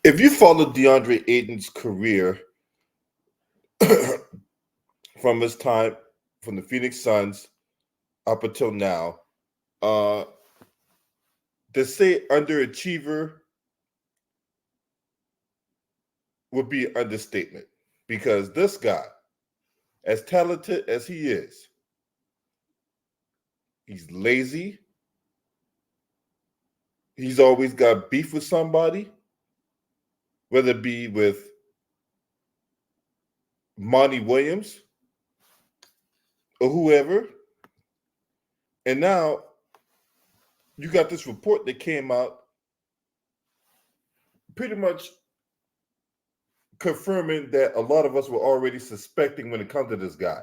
If you follow DeAndre Ayton's career from his time from the Phoenix Suns up until now, uh, to say underachiever would be an understatement because this guy, as talented as he is, he's lazy. He's always got beef with somebody, whether it be with Monty Williams or whoever. And now you got this report that came out pretty much confirming that a lot of us were already suspecting when it comes to this guy.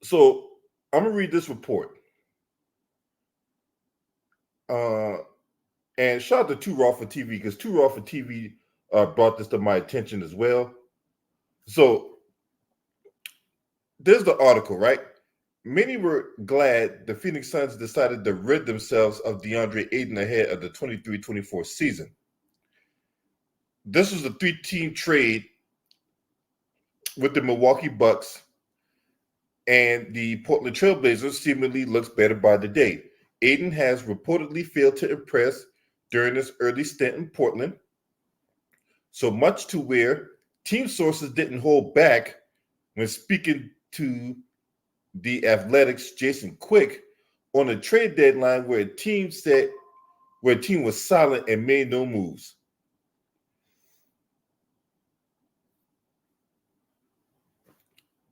So I'm gonna read this report. And shout out to Too Raw for TV because Too Raw for TV brought this to my attention as well. So there's the article, right? Many were glad the Phoenix Suns decided to rid themselves of DeAndre Ayton ahead of the 23-24 season. This was a three-team trade with the Milwaukee Bucks, and the Portland Trailblazers seemingly looks better by the day. Ayton has reportedly failed to impress during his early stint in Portland, so much to where team sources didn't hold back when speaking to the Athletic's Jason Quick on a trade deadline where a team was silent and made no moves.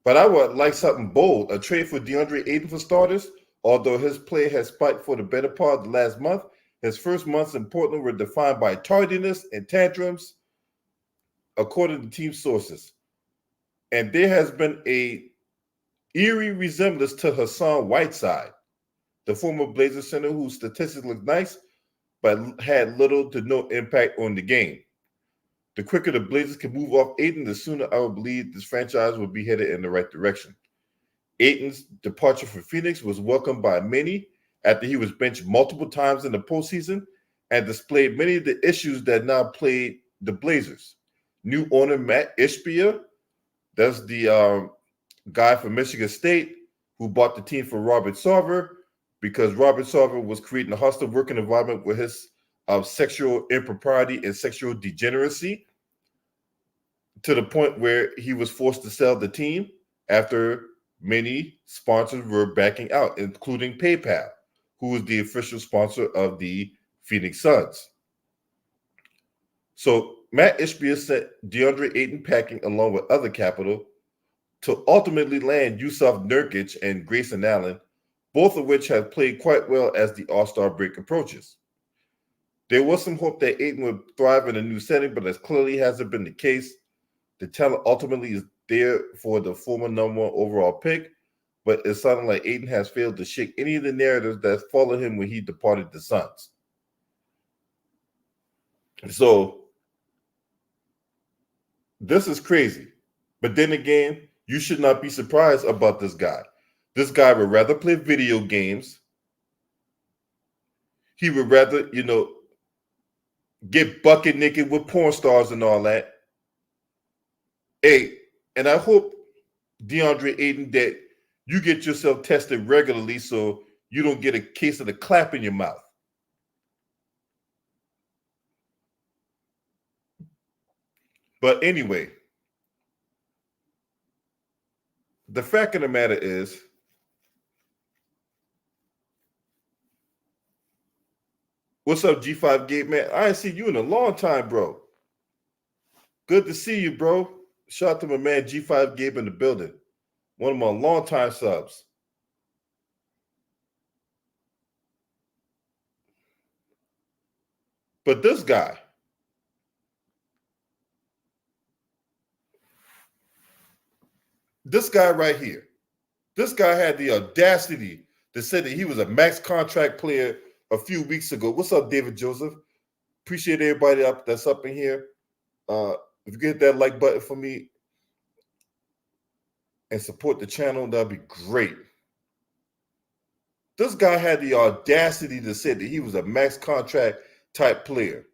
But I would like something bold. A trade for DeAndre Ayton for starters. Although his play has spiked for the better part of the last month, his first months in Portland were defined by tardiness and tantrums, according to team sources. And there has been a eerie resemblance to Hassan Whiteside, the former Blazers center whose statistics look nice, but had little to no impact on the game. The quicker the Blazers can move off Ayton, the sooner I would believe this franchise will be headed in the right direction. Ayton's departure from Phoenix was welcomed by many after he was benched multiple times in the postseason and displayed many of the issues that now plague the Blazers. New owner Matt Ishbia, that's the guy from Michigan State who bought the team for Robert Sarver because Robert Sarver was creating a hostile working environment with his sexual impropriety and sexual degeneracy to the point where he was forced to sell the team after many sponsors were backing out, including PayPal, who is the official sponsor of the Phoenix Suns. So Matt Ishbia sent DeAndre Ayton packing along with other capital to ultimately land Yusuf Nurkic and Grayson Allen, both of which have played quite well as the All-Star break approaches. There was some hope that Ayton would thrive in a new setting, but as clearly hasn't been the case. The talent ultimately is there for the former number one overall pick, but it's sounding like Ayton has failed to shake any of the narratives that followed him when he departed the Suns. So this is crazy. But then again, you should not be surprised about this guy. This guy would rather play video games. He would rather, get bucket naked with porn stars and all that. Hey, and I hope, DeAndre Ayton, that you get yourself tested regularly so you don't get a case of the clap in your mouth. But anyway, the fact of the matter is, what's up, G5 Gate, man? I ain't seen you in a long time, bro. Good to see you, bro. Shout out to my man G5 Gabe in the building. One of my longtime subs. But this guy right here, this guy had the audacity to say that he was a max contract player a few weeks ago. What's up, David Joseph? Appreciate everybody that's up in here. If you get that like button for me and support the channel, that'd be great. This guy had the audacity to say that he was a max contract type player.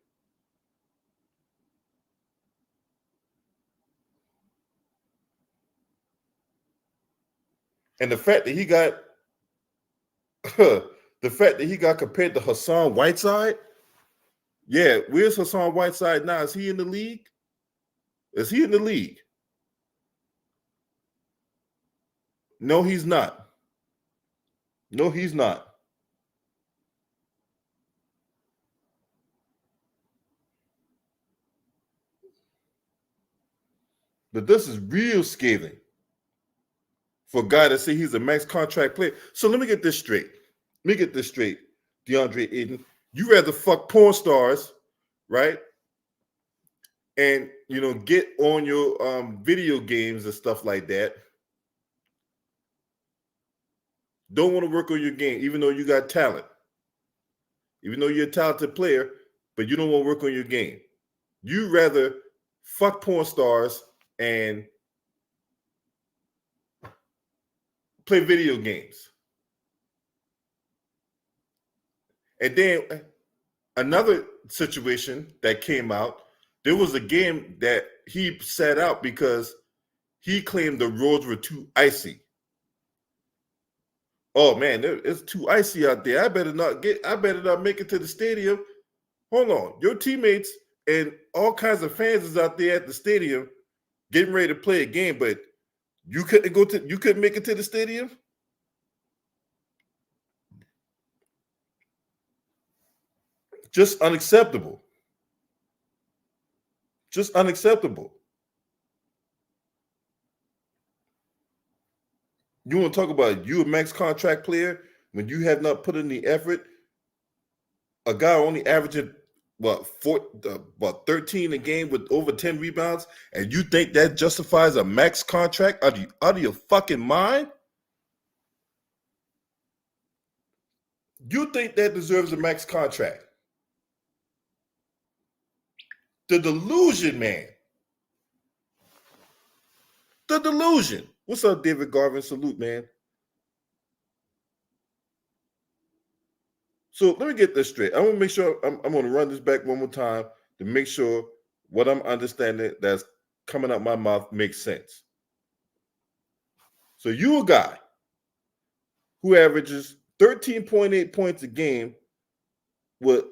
And the fact that he got compared to Hassan Whiteside, yeah, where's Hassan Whiteside now? Is he in the league? Is he in the league? No, he's not. No, he's not. But this is real scathing for a guy to say he's a max contract player. So let me get this straight. DeAndre Ayton. You rather fuck porn stars, right? And get on your video games and stuff like that. Don't want to work on your game, even though you got talent. Even though you're a talented player, but you don't want to work on your game. You rather fuck porn stars and play video games. And then another situation that came out, there was a game that he sat out because he claimed the roads were too icy. Oh man, it's too icy out there. I better not make it to the stadium. Hold on. Your teammates and all kinds of fans is out there at the stadium getting ready to play a game, but you couldn't make it to the stadium? Just unacceptable. Just unacceptable. You want to talk about you a max contract player when you have not put in the effort? A guy only averaging 13 a game with over 10 rebounds, and you think that justifies a max contract? Out of your fucking mind? You think that deserves a max contract? The delusion, man. The delusion. What's up, David Garvin? Salute, man. So let me get this straight. I want to make sure I'm going to run this back one more time to make sure what I'm understanding that's coming out my mouth makes sense. So you a guy who averages 13.8 points a game with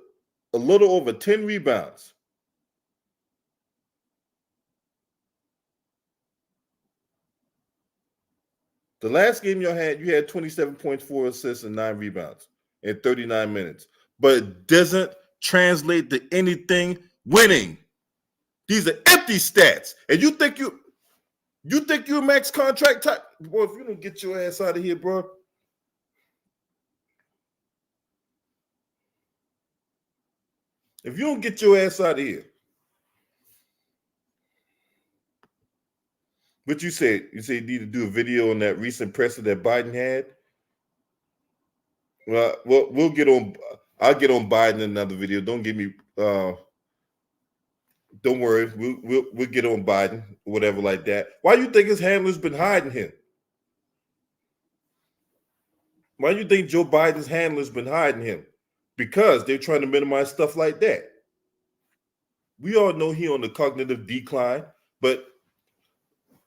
a little over 10 rebounds. The last game you had 27 points, 4 assists, and 9 rebounds in 39 minutes. But it doesn't translate to anything winning. These are empty stats. And you think you're a max contract type? Boy, if you don't get your ass out of here, bro. If you don't get your ass out of here. What you said? You said you need to do a video on that recent presser that Biden had? Well, we'll get on. I'll get on Biden in another video. Don't get me. Don't worry. We'll get on Biden, whatever like that. Why do you think his handler's been hiding him? Why do you think Joe Biden's handler's been hiding him? Because they're trying to minimize stuff like that. We all know he on the cognitive decline, but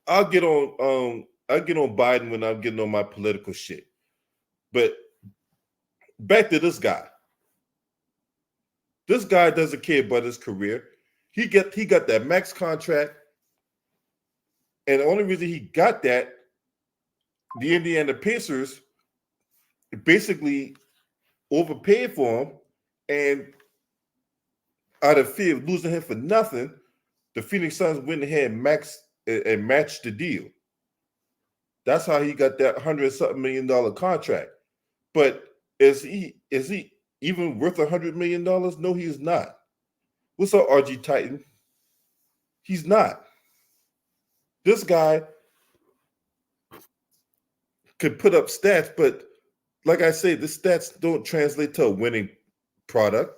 I'll get on Biden when I'm getting on my political shit. But back to this guy. This guy doesn't care about his career. He got that max contract, and the only reason he got that, the Indiana Pacers basically overpaid for him, and out of fear of losing him for nothing, the Phoenix Suns went ahead and matched the deal. That's how he got that $100-something million contract. But is he even worth $100 million? No, he is not. What's up, RG Titan? He's not. This guy could put up stats, but like I say, the stats don't translate to a winning product.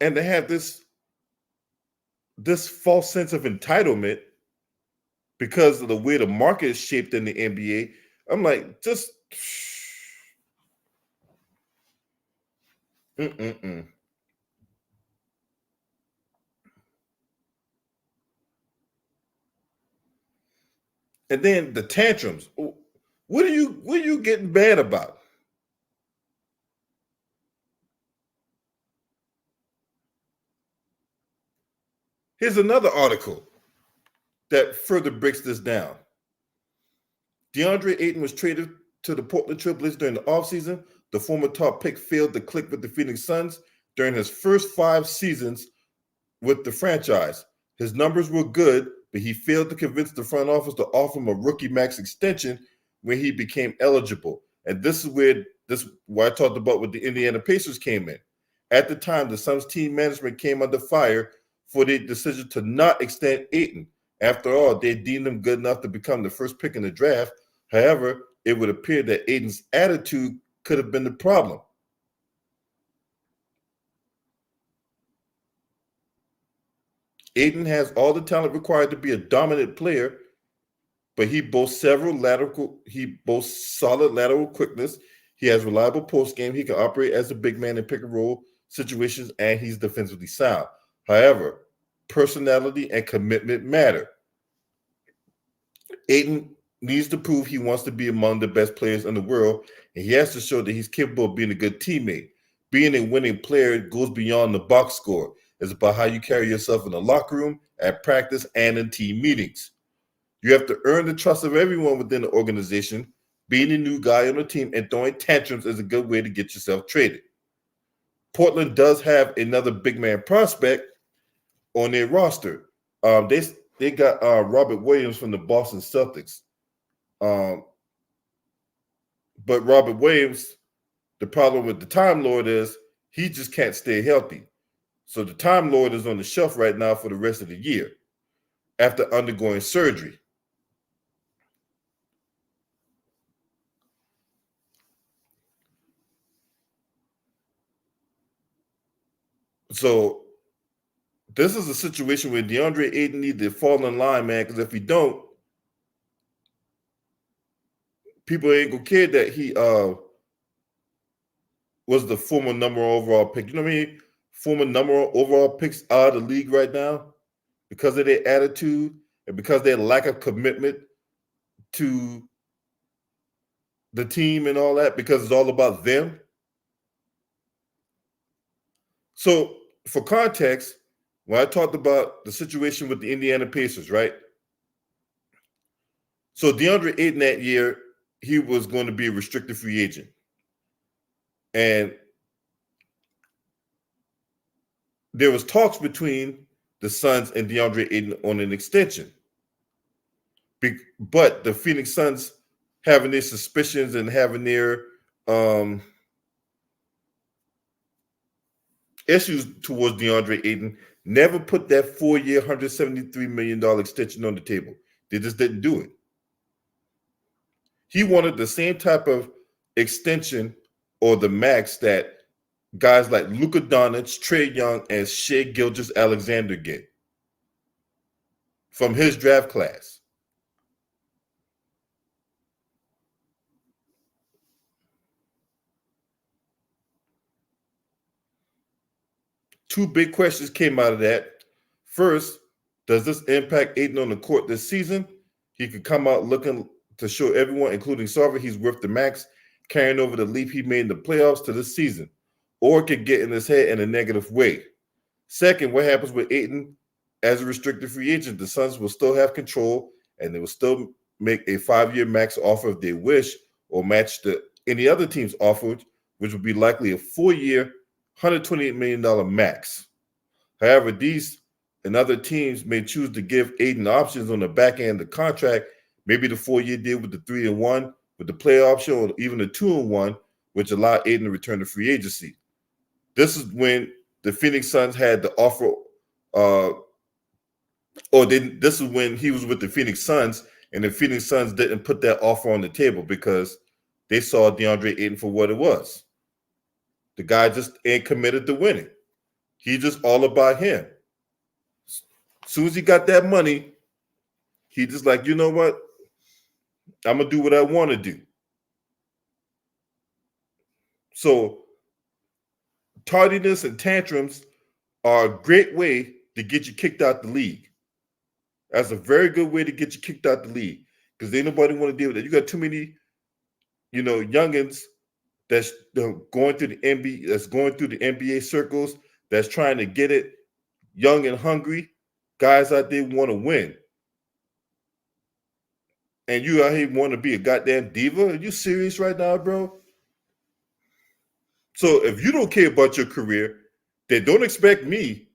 And they have this false sense of entitlement because of the way the market is shaped in the NBA. I'm like, just mm-mm-mm. And then the tantrums. What are you getting bad about? Here's another article that further breaks this down. Deandre Ayton was traded to the Portland Trailblazers during the offseason. The former top pick failed to click with the Phoenix Suns during his first 5 seasons with the franchise. His numbers were good, but he failed to convince the front office to offer him a rookie max extension when he became eligible. And this is where I talked about what the Indiana Pacers came in. At the time, the Suns team management came under fire for their decision to not extend Ayton. After all, they deemed him good enough to become the first pick in the draft. However, it would appear that Ayton's attitude could have been the problem. Ayton has all the talent required to be a dominant player, but he boasts solid lateral quickness. He has reliable post game. He can operate as a big man in pick and roll situations, and he's defensively sound. However, personality and commitment matter. Ayton needs to prove he wants to be among the best players in the world, and he has to show that he's capable of being a good teammate. Being a winning player goes beyond the box score. It's about how you carry yourself in the locker room, at practice, and in team meetings. You have to earn the trust of everyone within the organization. Being a new guy on the team and throwing tantrums is a good way to get yourself traded. Portland does have another big man prospect on their roster. They got Robert Williams from the Boston Celtics. But Robert Williams, the problem with the Time Lord is he just can't stay healthy. So the Time Lord is on the shelf right now for the rest of the year after undergoing surgery. So this is a situation where Deandre Ayton needs to fall in line, man, because if he don't, people ain't gonna care that he was the former number one overall pick. You know what I mean? Former number one overall picks out of the league right now because of their attitude and because of their lack of commitment to the team and all that, because it's all about them. So for context, when I talked about the situation with the Indiana Pacers, right? So Deandre Ayton that year, he was going to be a restricted free agent. And there was talks between the Suns and Deandre Ayton on an extension. But the Phoenix Suns having their suspicions and having their issues towards Deandre Ayton never put that 4-year, $173 million extension on the table. They just didn't do it. He wanted the same type of extension or the max that guys like Luka Doncic, Trae Young, and Shai Gilgeous-Alexander get from his draft class. Two big questions came out of that. First, does this impact Ayton on the court this season? He could come out looking to show everyone, including Sarver, he's worth the max, carrying over the leap he made in the playoffs to this season. Or it could get in his head in a negative way. Second, what happens with Ayton as a restricted free agent? The Suns will still have control, and they will still make a 5-year max offer if they wish, or match any other team's offer, which would be likely a 4-year, $128 million max. However, these and other teams may choose to give Ayton options on the back end of the contract, maybe the 4-year deal with the 3-1, with the play option, or even the 2-1, which allow Ayton to return to free agency. This is when the Phoenix Suns had the offer, this is when he was with the Phoenix Suns, and the Phoenix Suns didn't put that offer on the table because they saw Deandre Ayton for what it was. The guy just ain't committed to winning. He's just all about him. As soon as he got that money, he just like, you know what? I'm going to do what I want to do. So tardiness and tantrums are a great way to get you kicked out the league. That's a very good way to get you kicked out the league. because ain't nobody want to deal with that. You got too many, youngins that's going through the NBA, that's going through the NBA circles, that's trying to get it, young and hungry, guys out there want to win. And you out here want to be a goddamn diva? Are you serious right now, bro? So if you don't care about your career, then don't expect me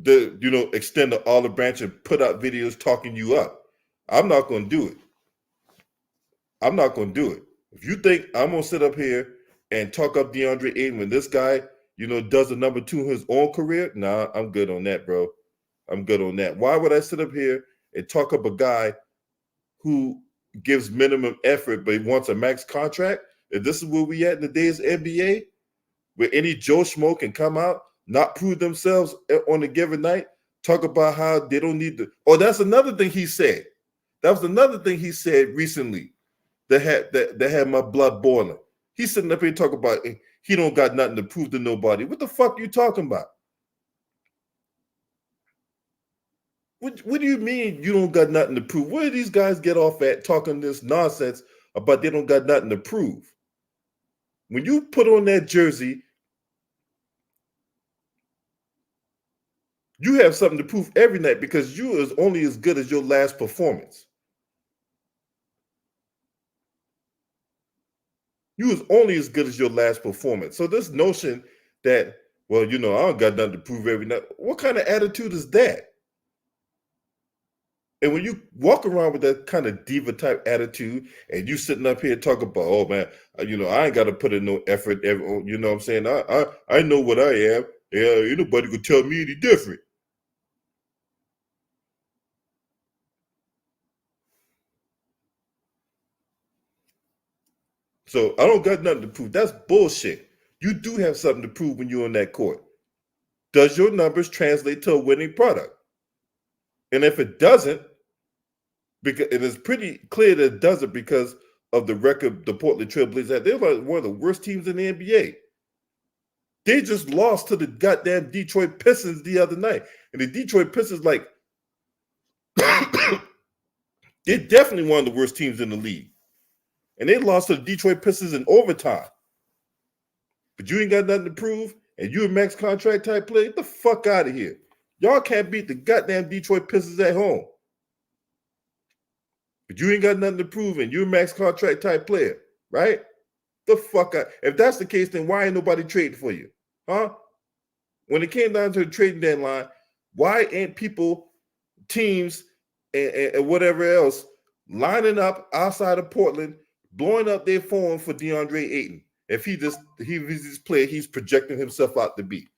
to, extend the olive branch and put out videos talking you up. I'm not going to do it. I'm not going to do it. If you think I'm going to sit up here and talk up Deandre Ayton when this guy, does the number 2 in his own career, nah, I'm good on that, bro. I'm good on that. Why would I sit up here and talk up a guy who gives minimum effort but he wants a max contract? If this is where we at in the days of NBA, where any Joe Schmo can come out, not prove themselves on a given night, talk about how they don't need to. Oh, that's another thing he said. That was another thing he said recently that had my blood boiling. He's sitting up here talking about he don't got nothing to prove to nobody. What the fuck are you talking about? What do you mean you don't got nothing to prove? Where do these guys get off at talking this nonsense about they don't got nothing to prove? When you put on that jersey, you have something to prove every night because you is only as good as your last performance. You is only as good as your last performance. So this notion that, well, I don't got nothing to prove every night. What kind of attitude is that? And when you walk around with that kind of diva type attitude and you sitting up here talking about, oh man, I ain't got to put in no effort. You know what I'm saying? I know what I am. Yeah, ain't nobody could tell me any different. So I don't got nothing to prove. That's bullshit. You do have something to prove when you're on that court. Does your numbers translate to a winning product? And if it doesn't, because it is pretty clear that it doesn't because of the record the Portland Trail Blazers had. They're like one of the worst teams in the NBA. They just lost to the goddamn Detroit Pistons the other night. And the Detroit Pistons, like, they're definitely one of the worst teams in the league. And they lost to the Detroit Pistons in overtime. But you ain't got nothing to prove, and you a max contract type player? Get the fuck out of here. Y'all can't beat the goddamn Detroit Pistons at home. But you ain't got nothing to prove, and you're a max contract type player, right? The fuck out. If that's the case, then why ain't nobody trading for you? Huh? When it came down to the trading deadline, why ain't people, teams, and whatever else lining up outside of Portland, blowing up their phone for Deandre Ayton? If he's this player he's projecting himself out to be.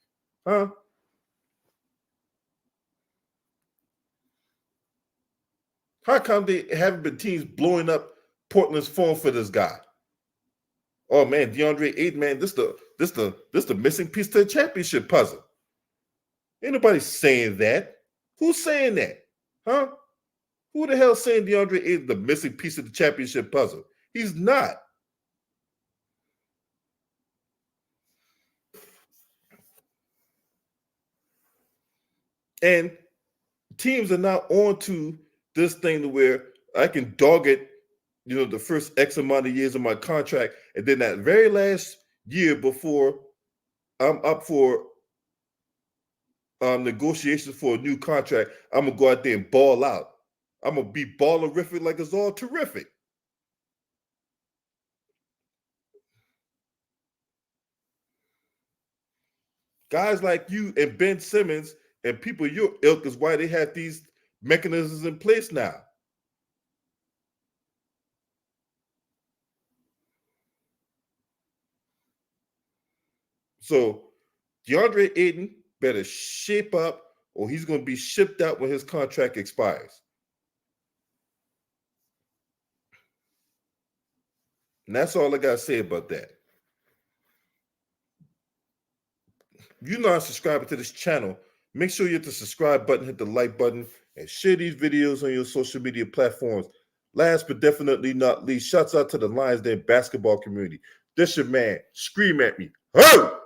Huh? How come they haven't been teams blowing up Portland's phone for this guy? Oh man, Deandre Ayton, man, this the missing piece to the championship puzzle. Ain't nobody saying that. Who's saying that? Huh? Who the hell saying Deandre Ayton the missing piece of the championship puzzle? He's not. And teams are now on to this thing to where I can dog it, the first X amount of years of my contract, and then that very last year before I'm up for negotiations for a new contract, I'm gonna go out there and ball out. I'm gonna be ballerific like it's all terrific. Guys like you and Ben Simmons and people your ilk is why they have these mechanisms in place now. So Deandre Ayton better shape up or he's going to be shipped out when his contract expires. And that's all I got to say about that. If you're not subscribing to this channel, make sure you hit the subscribe button, hit the like button, and share these videos on your social media platforms. Last but definitely not least, shouts out to the Lions Den basketball community. This your man. Scream at me. Ho!